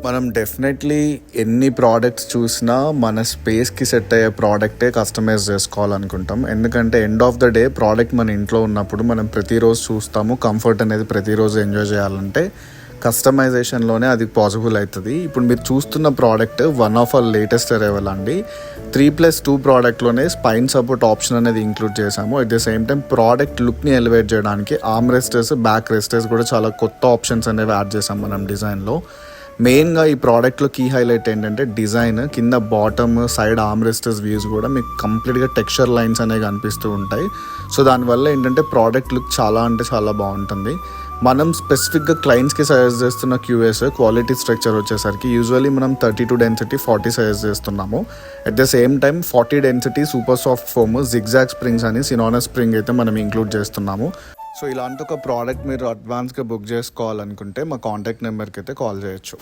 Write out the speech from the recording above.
మనం డెఫినెట్లీ ఎన్ని ప్రోడక్ట్స్ చూసినా మన స్పేస్కి సెట్ అయ్యే ప్రోడక్టే కస్టమైజ్ చేసుకోవాలనుకుంటాం. ఎందుకంటే end of the day product మన ఇంట్లో ఉన్నప్పుడు మనం ప్రతిరోజు చూస్తాము. కంఫర్ట్ అనేది ప్రతిరోజు ఎంజాయ్ చేయాలంటే కస్టమైజేషన్లోనే అది పాసిబుల్ అవుతుంది. ఇప్పుడు మీరు చూస్తున్న product one of our latest arrival అండి. 3+2 ప్రోడక్ట్లోనే స్పైన్ సపోర్ట్ ఆప్షన్ అనేది ఇంక్లూడ్ చేసాము. At the same time product లుక్ని ఎలివేట్ చేయడానికి ఆర్మ్ రెస్టర్స్, బ్యాక్ రెస్టర్స్ కూడా చాలా కొత్త ఆప్షన్స్ అనేవి యాడ్ చేసాం మనం డిజైన్లో. మెయిన్గా ఈ ప్రోడక్ట్లో కీ హైలైట్ ఏంటంటే డిజైన్. కింద బాటమ్, సైడ్ ఆర్మ్ రెస్టర్స్ వ్యూస్ కూడా మీకు కంప్లీట్గా టెక్స్చర్ లైన్స్ అనేవి కనిపిస్తూ ఉంటాయి. సో దానివల్ల ఏంటంటే ప్రోడక్ట్ లుక్ చాలా అంటే చాలా బాగుంటుంది. మనం స్పెసిఫిక్గా క్లయింట్స్కి సజెస్ట్ చేస్తున్న క్యూఎస్ క్వాలిటీ స్ట్రక్చర్ వచ్చేసరికి యూజువల్లీ మనం 32 డెన్సిటీ 40 సజెస్ట్ చేస్తున్నాము. At the same time 40 density super soft foam zigzag springs అని సినానస్ స్ప్రింగ్ అయితే మనం ఇంక్లూడ్ చేస్తున్నాము. సో ఇలాంటి ఒక ప్రోడక్ట్ మీరు అడ్వాన్స్గా బుక్ చేసుకోవాలనుకుంటే మా కాంటాక్ట్ నెంబర్కి అయితే కాల్ చేయొచ్చు.